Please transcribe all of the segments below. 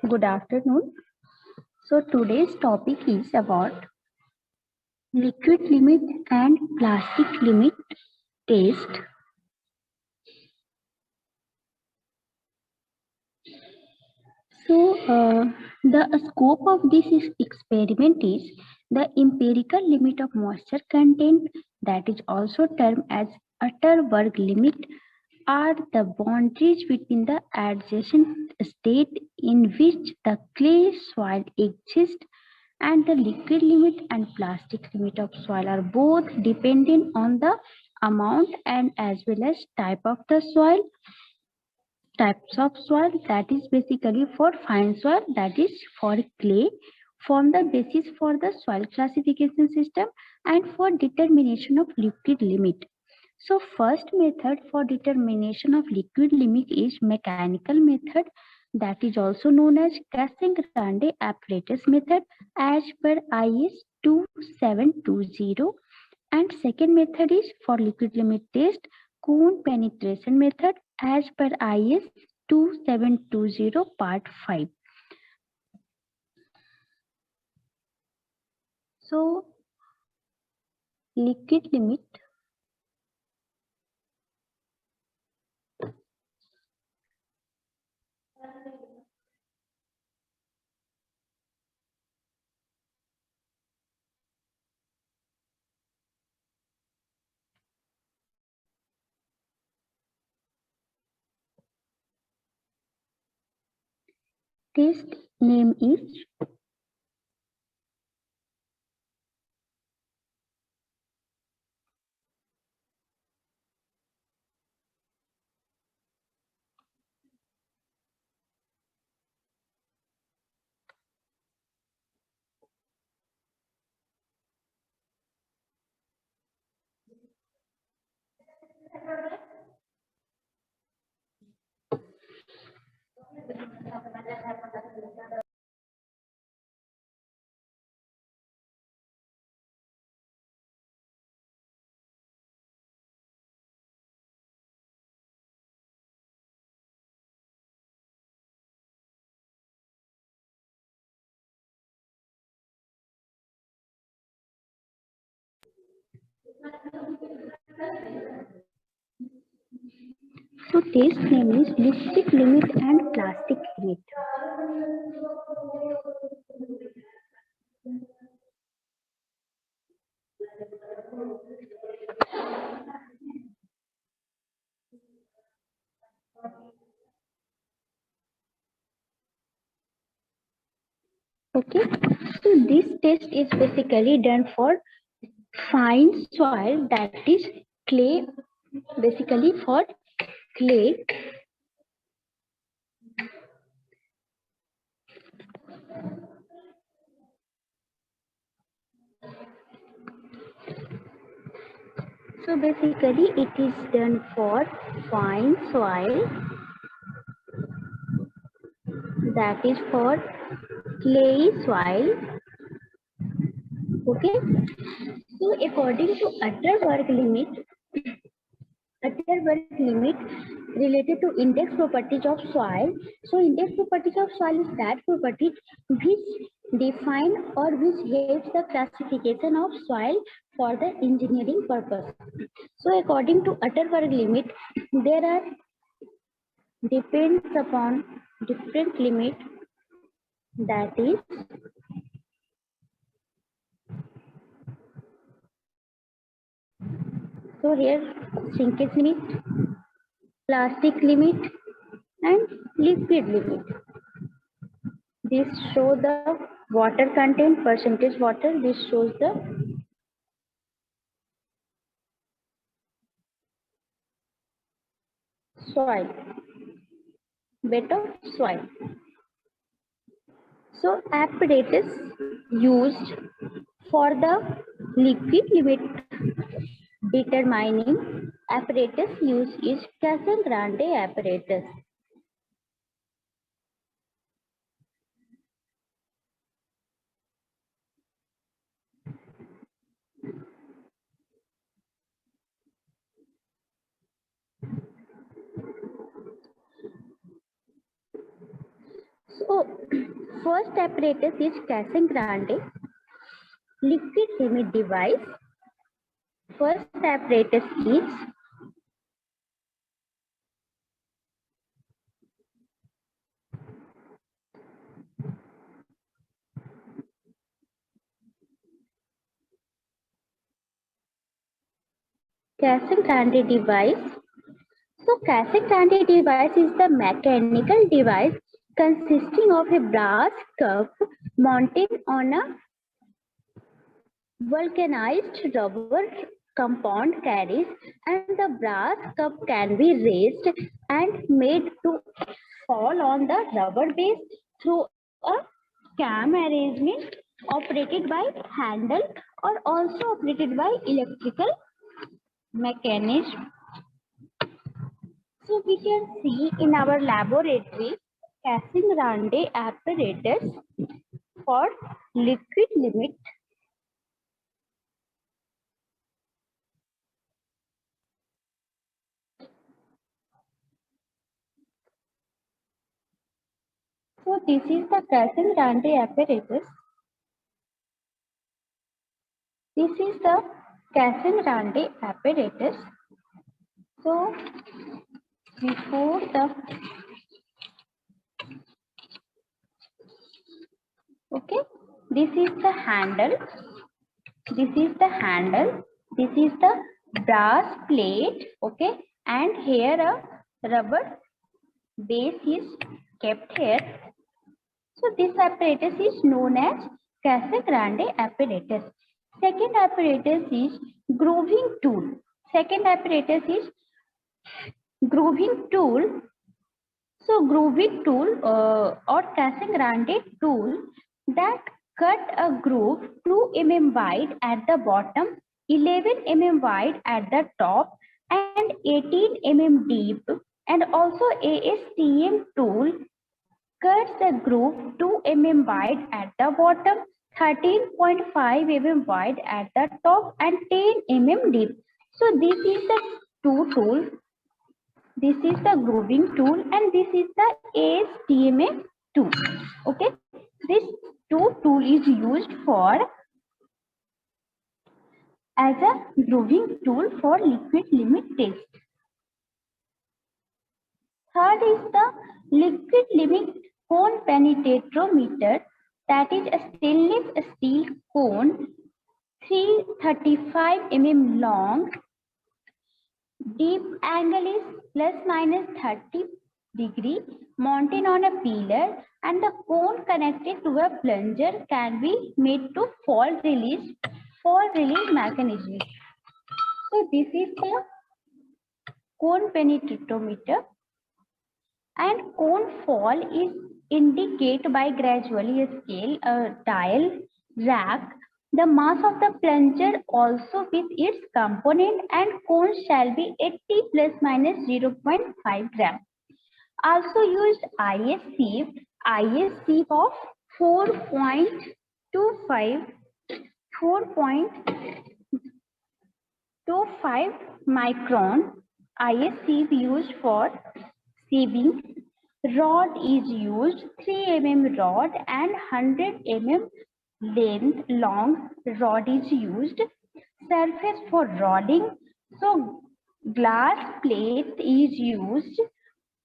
Good afternoon. So today's topic is about liquid limit and plastic limit test. The scope of this experiment is the empirical limit of moisture content, that is also termed as Atterberg limit, are the boundaries between the adjacent state in which the clay soil exists, and the liquid limit and plastic limit of soil are both dependent on the amount and as well as types of soil, that is basically for fine soil, that is for clay, form the basis for the soil classification system and for determination of liquid limit. So first method for determination of liquid limit is mechanical method, that is also known as Cassegrande apparatus method as per IS 2720. And second method is for liquid limit test, cone penetration method as per IS 2720 part 5. So liquid limit test name is test name is liquid limit and plastic limit. Okay, so this test is basically done for fine soil, that is clay, basically for clay. So basically it is done for fine soil, that is for clay soil. Okay, so according to Atterberg limit related to index properties of soil. So index properties of soil is that property which define or which helps the classification of soil for the engineering purpose. So according to Atterberg limit, there are depends upon different limit, that is so here shrinkage limit, plastic limit and liquid limit. This show the water content, percentage water. This shows the soil, bed of soil. So apparatus used for the liquid limit determining apparatus used is Cassegrande apparatus. So first apparatus is Casagrande liquid limit device. First apparatus is Casagrande device. So Casagrande device is the mechanical device consisting of a brass cup mounted on a vulcanized rubber compound carries, and the brass cup can be raised and made to fall on the rubber base through a cam arrangement operated by handle or also operated by electrical mechanism. So we can see in our laboratory Casagrande apparatus for liquid limit. So this is the Casagrande apparatus. This is the Casagrande apparatus. So before the okay, this is the handle. This is the handle. This is the brass plate. Okay, and here a rubber base is kept here. So this apparatus is known as Casagrande apparatus. Second apparatus is grooving tool. Second apparatus is grooving tool. So grooving tool or Casagrande tool that cut a groove 2 mm wide at the bottom, 11 mm wide at the top, and 18 mm deep. And also ASTM tool cuts the groove 2 mm wide at the bottom, 13.5 mm wide at the top, and 10 mm deep. So this is the two tool. This is the grooving tool and this is the ASTM tool. Okay, this two tool is used for as a grooving tool for liquid limit test. Third is the liquid limit cone penetrometer, that is a stainless steel cone 335 mm long. Deep angle is plus minus 30 degree, mounted on a pillar, and the cone connected to a plunger can be made to fall release mechanism. So this is the cone penetrometer, and cone fall is indicated by gradually a scale, a dial, rack, the mass of the plunger also with its component, and cone shall be 80 plus minus 0.5 gram. Also used IS sieve of 4.25 micron. IS sieve used for sieving. Rod is used 3 mm rod and 100 mm length long rod is used. Surface for rolling. So glass plate is used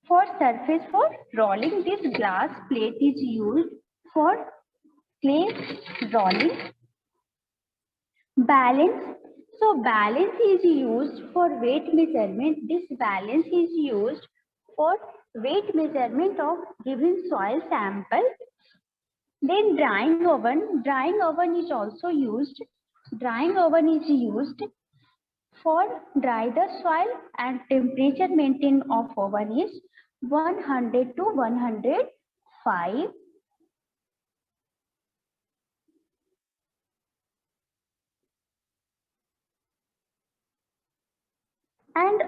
for surface for rolling. This glass plate is used for clay rolling. Balance. So balance is used for weight measurement. This balance is used for weight measurement of given soil sample. Then drying oven. Drying oven is also used. Drying oven is used for dry the soil, and temperature maintained of oven is 100 to 105. And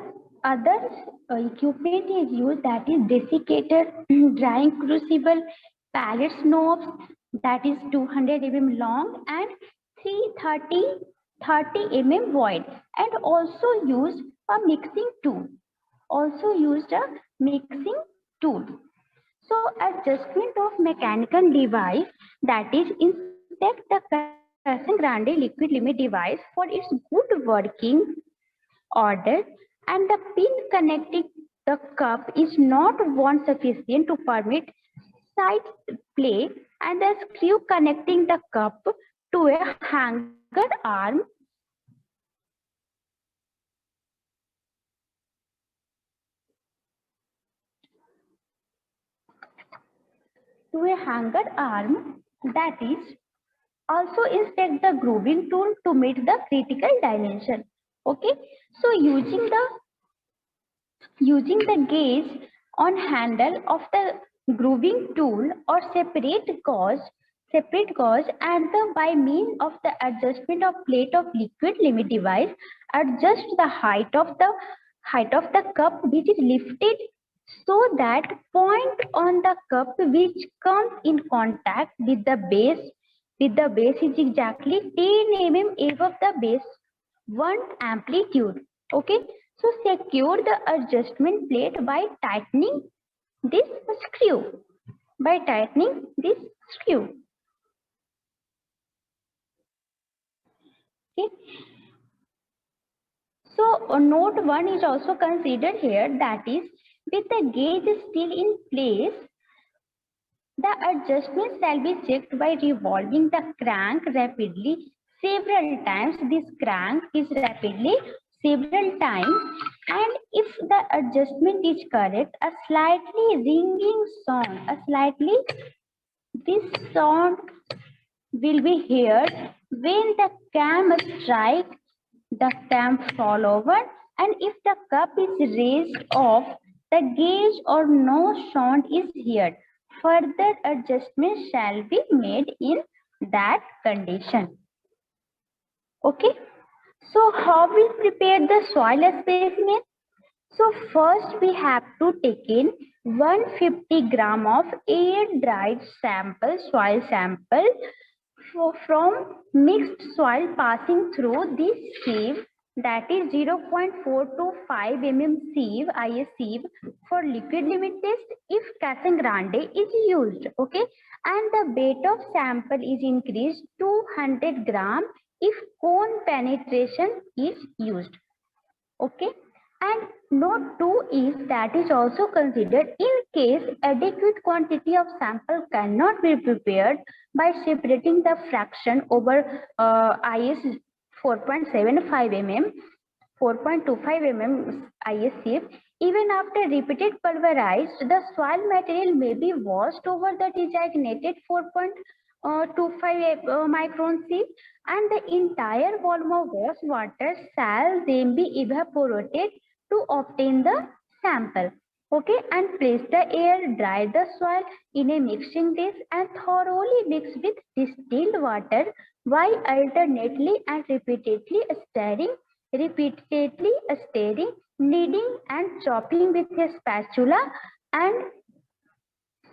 other equipment is used, that is desiccator, drying crucible, pallet knobs, that is 200 mm long and 30 mm wide, and also used a mixing tool. So So adjustment of mechanical device, that is inspect the Cassegrain liquid limit device for its good working order, and the pin connecting the cup is not one sufficient to permit side play, and the screw connecting the cup to a hanger arm that is also inspect the grooving tool to meet the critical dimension. Okay, so using the gauge on handle of the grooving tool or separate gauge, and by means of the adjustment of plate of liquid limit device, adjust the height of the cup which is lifted, so that point on the cup which comes in contact with the base is exactly 10 mm above the base one amplitude. Okay, so secure the adjustment plate by tightening this screw. Okay. So note 1 is also considered here, that is, with the gauge still in place, the adjustment shall be checked by revolving the crank rapidly several times. This crank is rapidly several times, and if the adjustment is correct, a slightly ringing sound, this sound will be heard when the cam strike the cam fall over, and if the cup is raised off the gauge or no sound is heard, further adjustment shall be made in that condition. Okay, so how we prepare the soil specimen? So first we have to take in 150 gram of air dried soil sample from mixed soil passing through this sieve, that is 0.4 to 5 mm sieve, IS sieve, for liquid limit test if Cassegrain is used. Okay, and the weight of sample is increased to 100 gram if cone penetration is used. Okay, and note 2 is that is also considered in case adequate quantity of sample cannot be prepared by separating the fraction over IS 4.75 mm, 4.25 mm IS sieve. Even after repeated pulverized, the soil material may be washed over the designated 4.25 micron sieve, and the entire volume of waste water shall then be evaporated to obtain the sample. Okay, and place the air, dry the soil in a mixing dish and thoroughly mix with distilled water while alternately and repeatedly stirring, kneading and chopping with a spatula, and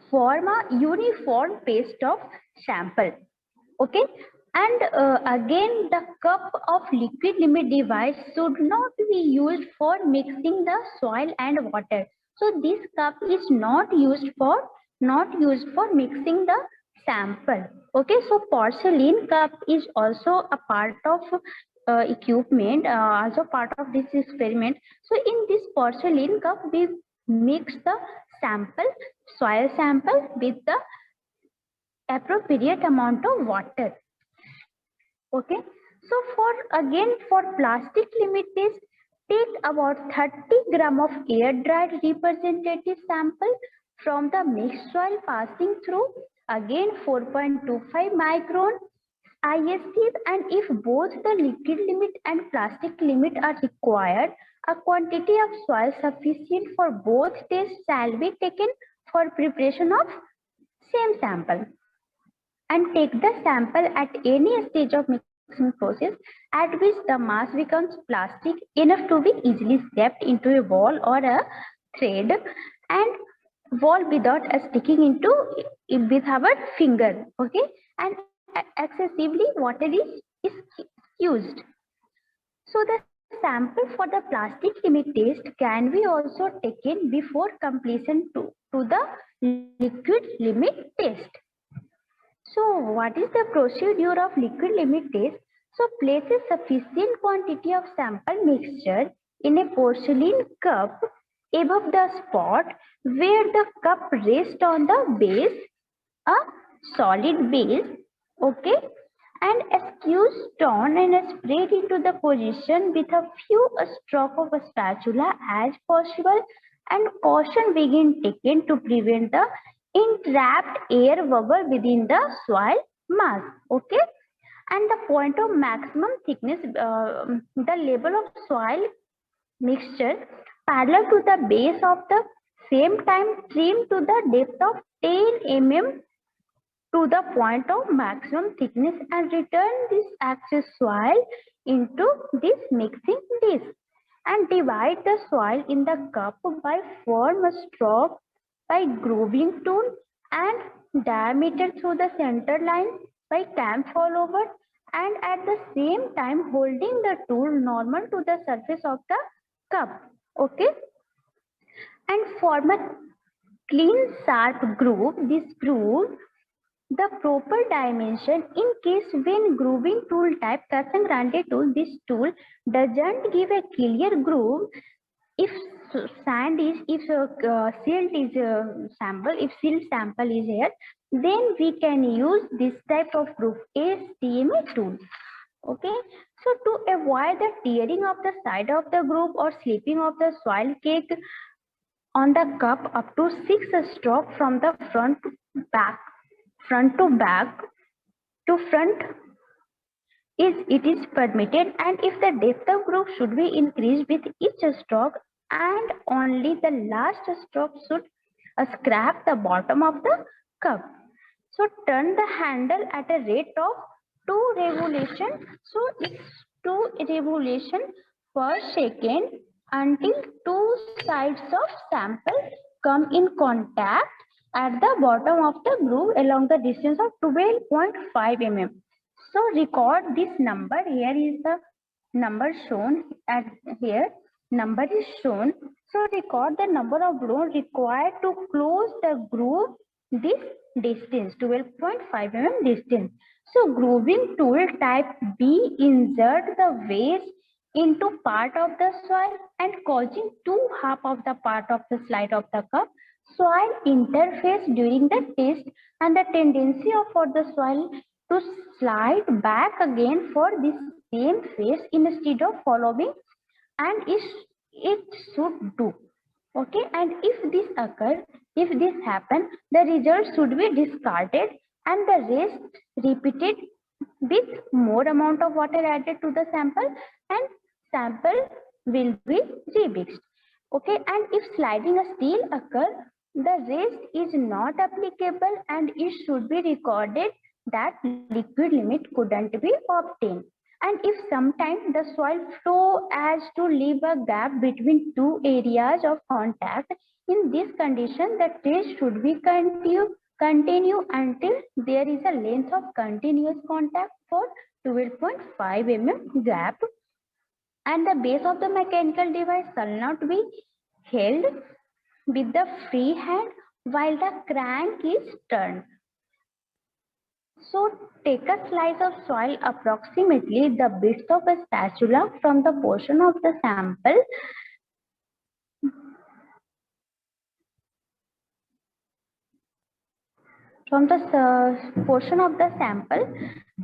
form a uniform paste of sample. Okay, and again, the cup of liquid limit device should not be used for mixing the soil and water. So this cup is not used for mixing the sample. Okay, so porcelain cup is also a part of equipment, also part of this experiment. So in this porcelain cup, we mix the soil sample with the appropriate amount of water. Okay, so for plastic limit test, take about 30 gram of air dried representative sample from the mixed soil passing through, again 4.25 micron IS sieve, and if both the liquid limit and plastic limit are required, a quantity of soil sufficient for both tests shall be taken for preparation of same sample, and take the sample at any stage of mixing process at which the mass becomes plastic enough to be easily stepped into a ball or a thread, and ball without sticking into it with our finger. Okay, and excessively water is used. So the sample for the plastic limit test can be also taken before completion to the liquid limit test. So what is the procedure of liquid limit test? So place a sufficient quantity of sample mixture in a porcelain cup above the spot where the cup rests on the base, a solid base, okay, and squeeze down and spread into the position with a few strokes of a spatula as possible, and caution being taken to prevent the entrapped air bubble within the soil mass, okay. And the point of maximum thickness, the level of soil mixture parallel to the base of the same time trim to the depth of 10 mm to the point of maximum thickness and return this excess soil into this mixing dish and divide the soil in the cup by form a stroke by grooving tool and diameter through the center line by cam follower, and at the same time holding the tool normal to the surface of the cup, okay, and form a clean sharp groove. This groove the proper dimension in case when grooving tool type Kasan Grande tool, this tool doesn't give a clear groove. If sand is, if silt is sample, if silt sample is here, then we can use this type of groove, STMA tool. Okay, so to avoid the tearing of the side of the groove or slipping of the soil cake on the cup up to 6 strokes from the front to back to front is it is permitted, and if the depth of groove should be increased with each stroke and only the last stroke should scrape the bottom of the cup. So turn the handle at a rate of 2 revolution. So it's 2 revolution per second until two sides of sample come in contact at the bottom of the groove along the distance of 12.5 mm. So record this number. Here is the number shown at here. Number is shown. So record the number of blows required to close the groove this distance, 12.5 mm distance. So grooving tool type B insert the waste into part of the soil and causing two half of the part of the slide of the cup. Soil interface during the test and the tendency of for the soil to slide back again for this same phase instead of following, and it should do, okay. And if this occur, if this happen, the result should be discarded and the rest repeated with more amount of water added to the sample, and sample will be remixed, okay. And if sliding a still occur, the rest is not applicable and it should be recorded that liquid limit couldn't be obtained. And if sometimes the soil flow as to leave a gap between two areas of contact, in this condition the test should be continue until there is a length of continuous contact for 12.5 mm gap, and the base of the mechanical device shall not be held with the free hand while the crank is turned. So take a slice of soil approximately the width of a spatula from the portion of the sample portion of the sample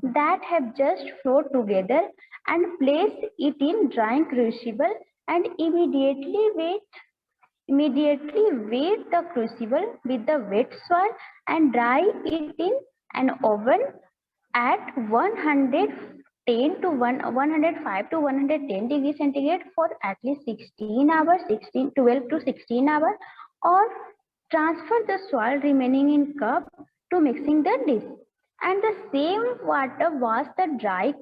that have just flowed together and place it in drying crucible and immediately wet the crucible with the wet soil and dry it in an oven at 110 to 105 to 110 degrees centigrade for at least 16 hours, 12 to 16 hours, or transfer the soil remaining in cup to mixing the dish. And the same water wash the dry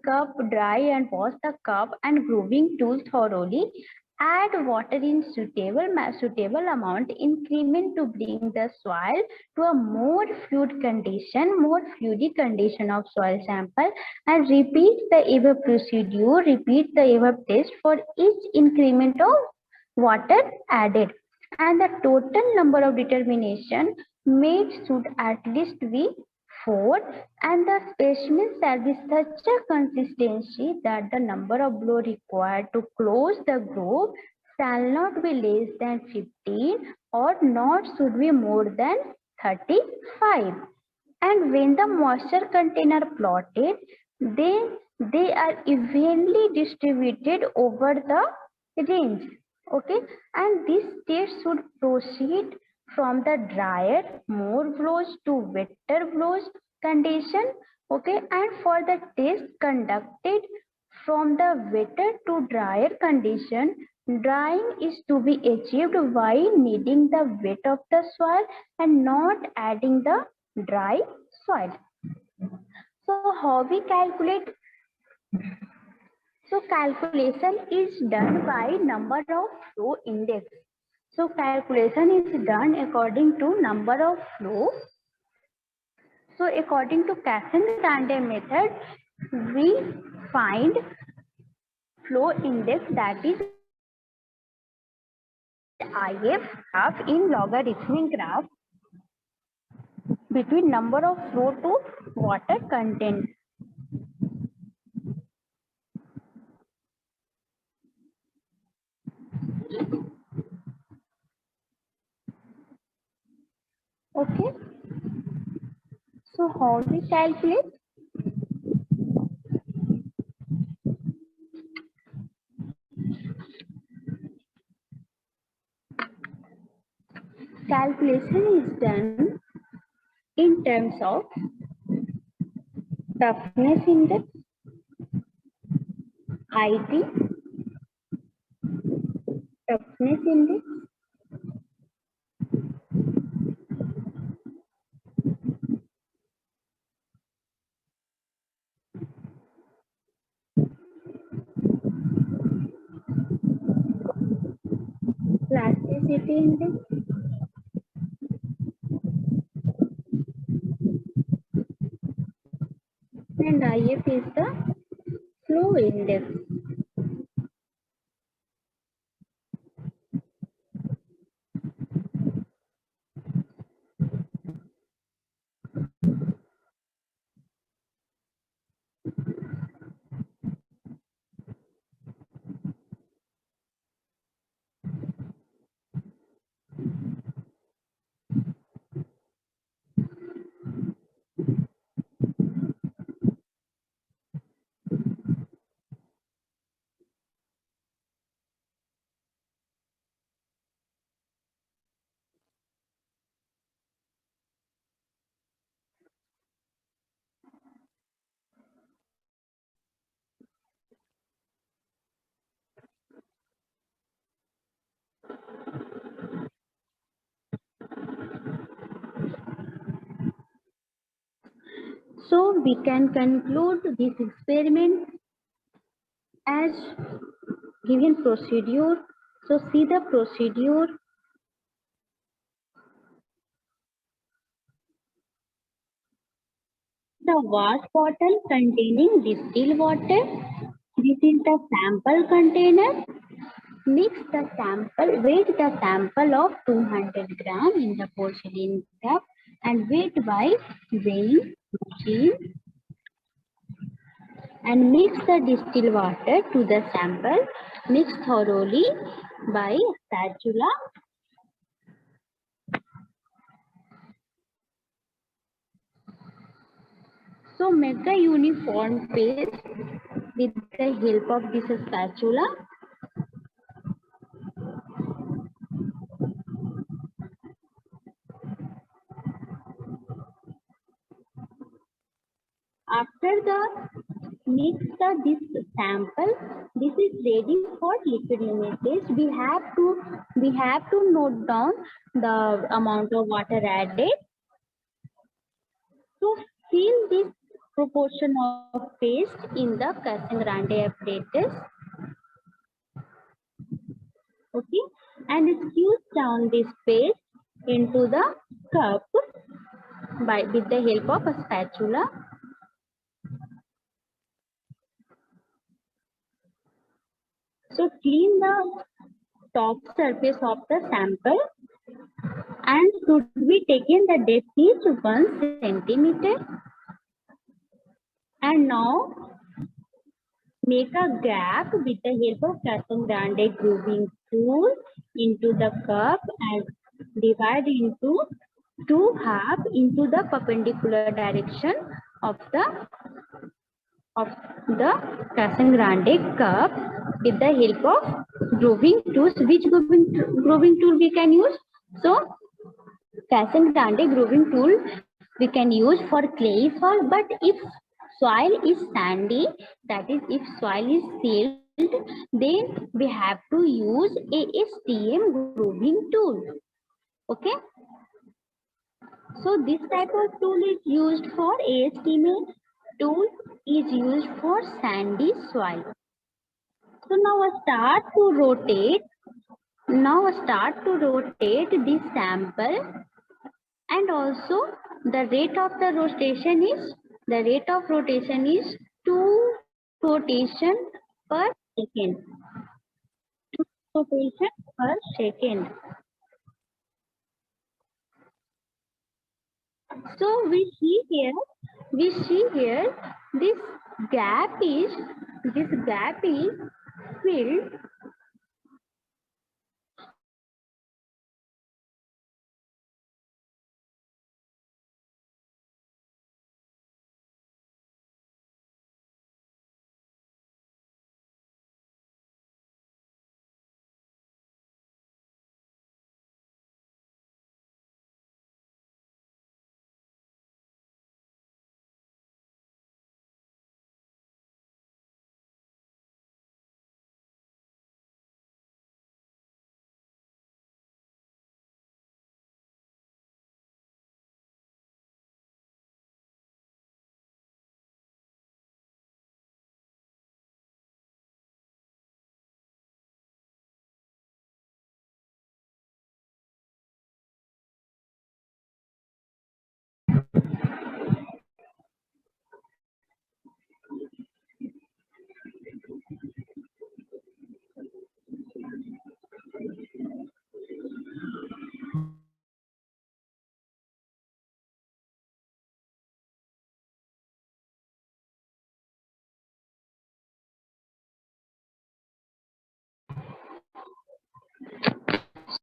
and wash the cup and grooving tool thoroughly Add water in suitable amount, increment to bring the soil to a more fluidic condition of soil sample, and repeat the above procedure, repeat the above test for each increment of water added. And the total number of determination made should at least be 4, and the specimen shall be such a consistency that the number of blow required to close the groove shall not be less than 15 or not should be more than 35. And when the moisture container plotted, they are evenly distributed over the range. Okay, and this test should proceed from the drier more blows to wetter blows condition. Okay, and for the test conducted from the wetter to drier condition, drying is to be achieved by kneading the wet of the soil and not adding the dry soil. So how we calculate? So calculation is done by number of flow index. So calculation is done according to number of flow. So according to Casagrande method, we find flow index, that is IF graph in logarithmic graph between number of flow to water content. Okay. So how we calculate? Calculation is done in terms of toughness index, IT, toughness index, plasticity index, and IF is the flow index. So we can conclude this experiment as given procedure. So see the procedure. The wash bottle containing distilled water. This is the sample container. Mix the sample, weight the sample of 200 gram in the porcelain cup and weight by weighing machine, and mix the distilled water to the sample. Mix thoroughly by spatula. So make a uniform paste with the help of this spatula. After the mix this sample, this is ready for liquid limit test. We have to note down the amount of water added. So fill this proportion of paste in the Casagrande apparatus. Okay, and squeeze down this paste into the cup with the help of a spatula. So clean the top surface of the sample and should be taken the depth is 1 centimeter. And now make a gap with the help of Casagrande grooving tool into the cup and divide into two halves into the perpendicular direction of the Casagrande cup with the help of grooving tools. Which grooving tool we can use? So Casagrande grooving tool we can use for clay soil, but if soil is sandy, that is if soil is sealed, then we have to use ASTM grooving tool. Okay. So this type of tool is used for ASTM tool is used for sandy soil. So now start to rotate. This sample, and also the rate of rotation is 2 rotation per second. 2 rotation per second. So we see here this gap is filled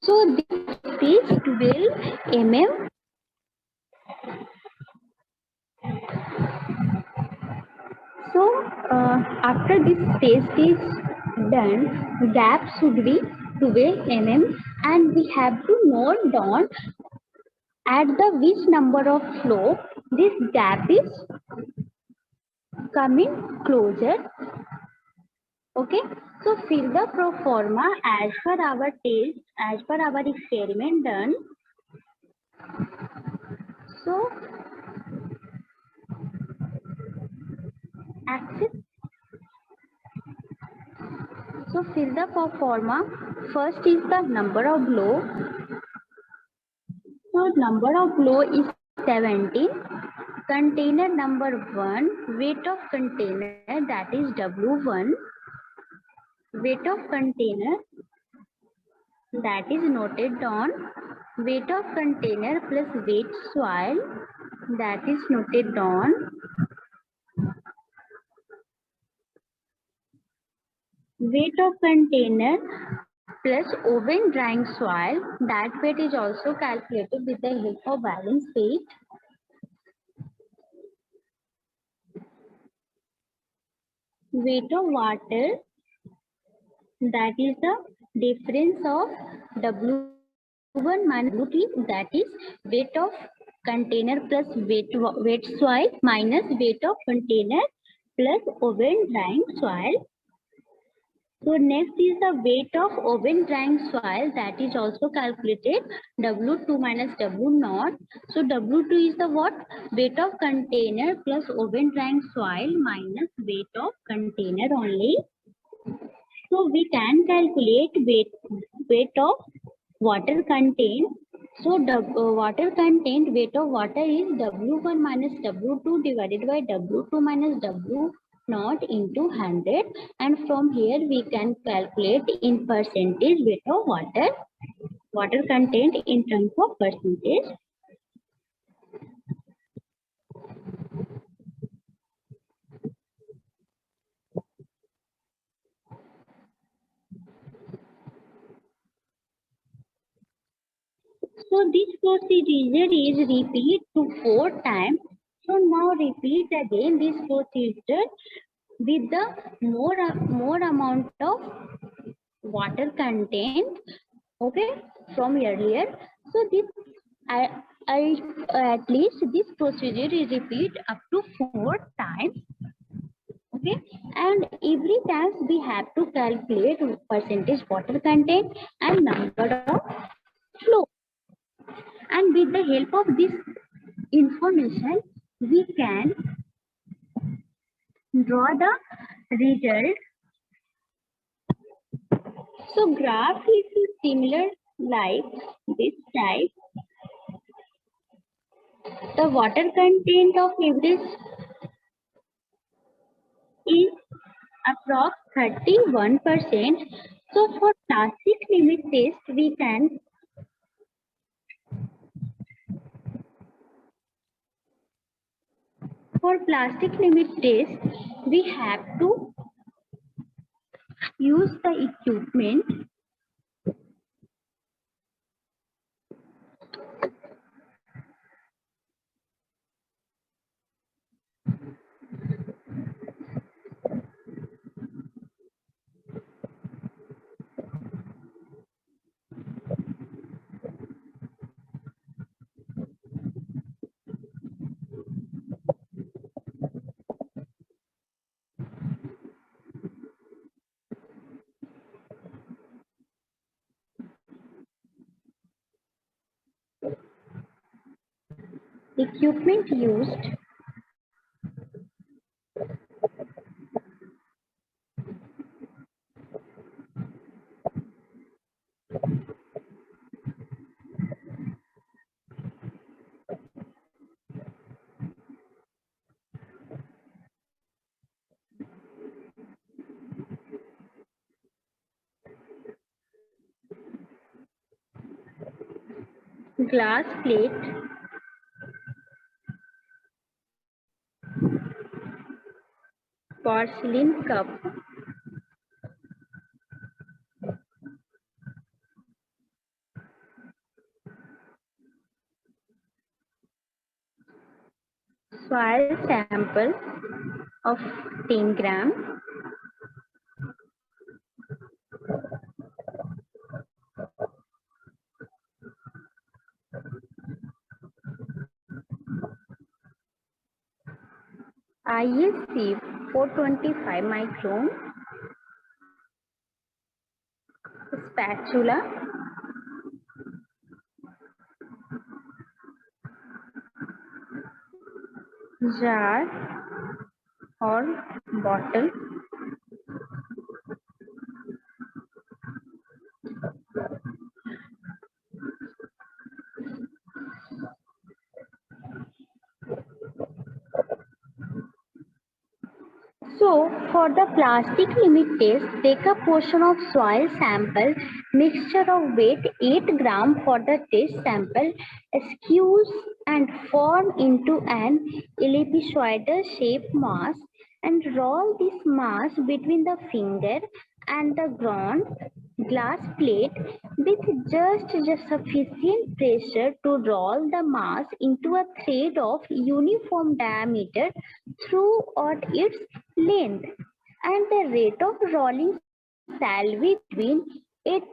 so this is 12 mm. So after this test is done, gap should be 12 mm, and we have to note down at the which number of flow this gap is coming closer. Okay, so fill the pro forma as per our test, as per our experiment done. So access. So fill the pro forma. First is the number of blow. So number of blow is 17. Container number 1, weight of container, that is W1. Weight of container, that is noted down. Weight of container plus weight soil, that is noted down. Weight of container plus oven drying soil, that weight is also calculated with the help of balance weight. Weight of water, that is the difference of W1 minus W2, that is weight of container plus weight soil minus weight of container plus oven drying soil. So next is the weight of oven drying soil, that is also calculated W2 minus W0. So W2 is the what? Weight of container plus oven drying soil minus weight of container only. So we can calculate weight weight of water content. So the water content weight of water is W1 minus W2 divided by W2 minus W naught into 100, and from here we can calculate in percentage weight of water content in terms of percentage. So this procedure is repeat to 4 times. So now repeat again this procedure with the more amount of water content, okay, from earlier. So this I at least this procedure is repeat up to 4 times, okay, and every time we have to calculate percentage water content and number of flow. And with the help of this information, we can draw the result. So graph is similar like this type. The water content of average is approx 31%. So for plastic limit test, we can have to use the equipment used glass plate, porcelain cup, soil sample of 10 gram, ISC 425 micron, spatula, jar or bottle, so for the plastic limit test, take a portion of soil sample, mixture of weight 8 gram for the test sample, squeeze and form into an ellipsoidal shaped mass, and roll this mass between the finger and the ground glass plate with just sufficient pressure to roll the mass into a thread of uniform diameter throughout its length, and the rate of rolling shall be between 80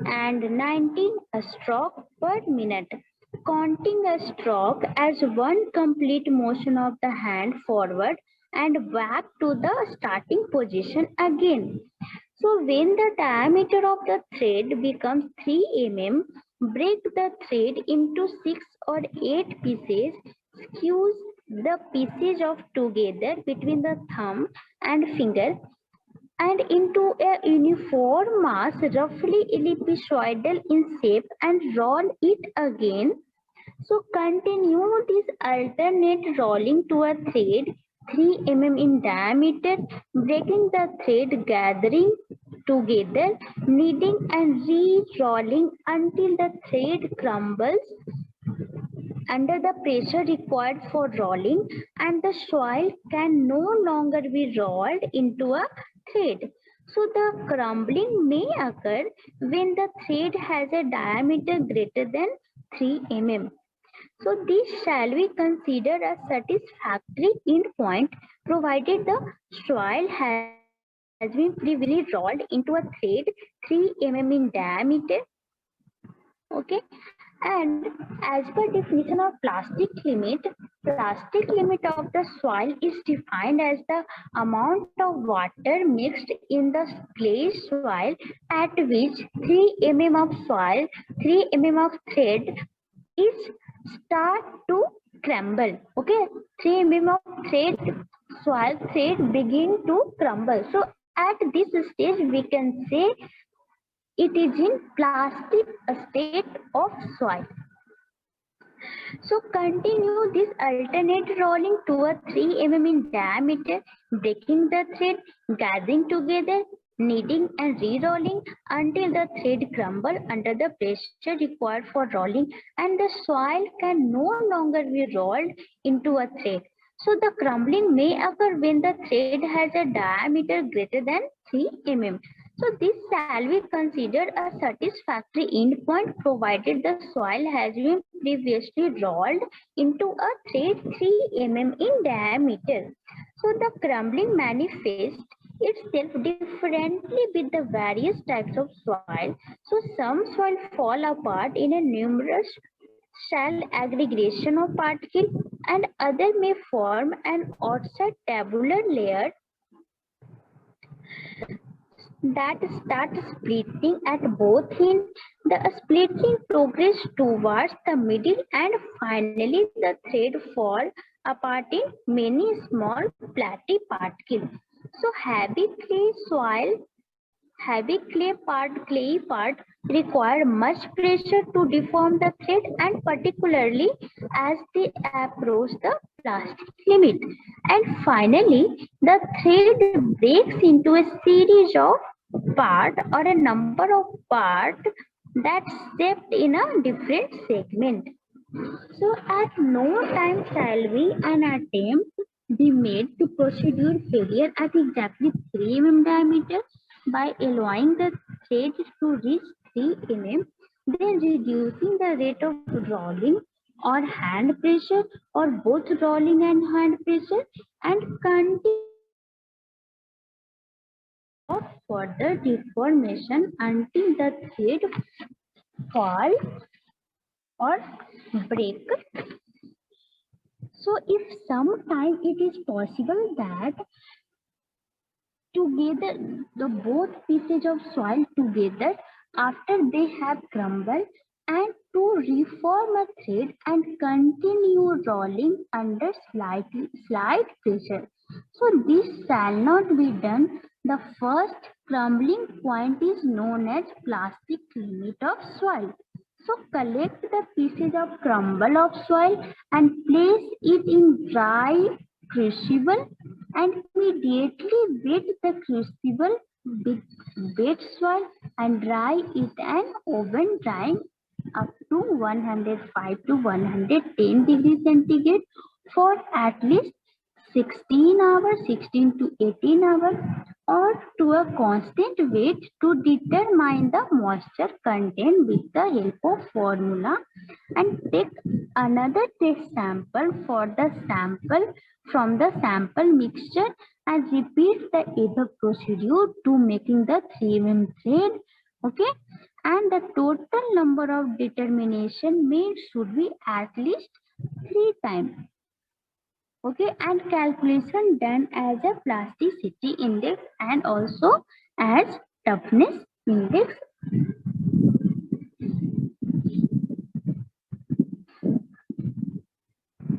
and 90 strokes per minute, counting a stroke as one complete motion of the hand forward and back to the starting position again. So when the diameter of the thread becomes 3 mm, break the thread into 6 or 8 pieces, squeeze the pieces of together between the thumb and finger, and into a uniform mass roughly ellipsoidal in shape and roll it again. So continue this alternate rolling to a thread 3 mm in diameter, breaking the thread, gathering together, kneading and re-rolling until the thread crumbles under the pressure required for rolling, and the soil can no longer be rolled into a thread. So the crumbling may occur when the thread has a diameter greater than 3 mm. So this shall be considered a satisfactory endpoint provided the soil has been previously rolled into a thread 3 mm in diameter. Okay, and as per definition of plastic limit of the soil is defined as the amount of water mixed in the clay soil at which 3 mm of soil, 3 mm of thread is start to crumble. Okay, 3 mm of thread, soil thread begin to crumble. So at this stage we can say it is in plastic state of soil. So continue this alternate rolling to a 3 mm in diameter, breaking the thread, gathering together, kneading and re-rolling until the thread crumble under the pressure required for rolling, and the soil can no longer be rolled into a thread. So the crumbling may occur when the thread has a diameter greater than 3 mm. So this shall be considered a satisfactory endpoint provided the soil has been previously rolled into a thread 3 mm in diameter. So the crumbling manifests itself differently with the various types of soil. So some soil fall apart in a numerous shell aggregation of particles, and other may form an outside tabular layer that starts splitting at both ends. The splitting progress towards the middle, and finally the thread fall apart in many small flatty particles. So clay part require much pressure to deform the thread, and particularly as they approach the plastic limit. And finally, the thread breaks into a series of part or a number of part that's shaped in a different segment. So at no time shall we an attempt be made to procedure failure at exactly 3 mm diameter by allowing the thread to reach 3 mm, then reducing the rate of rolling or hand pressure or both rolling and hand pressure, and continue of further deformation until the thread fall or break. So if sometime it is possible that together the both pieces of soil together after they have crumbled, and to reform a thread and continue rolling under slight pressure. So this shall not be done. The first crumbling point is known as plastic limit of soil. So collect the pieces of crumble of soil and place it in dry crucible, and immediately wet the crucible with wet soil and dry it an oven drying up to 105 to 110 degrees centigrade for at least 16 hours, 16 to 18 hours, or to a constant weight to determine the moisture content with the help of formula, and take another test sample for the sample from the sample mixture and repeat the above procedure to making the 3 mm thread. Okay, and the total number of determination made should be at least 3 times. Okay, and calculation done as a plasticity index and also as toughness index.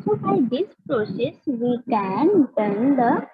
So by this process we can done the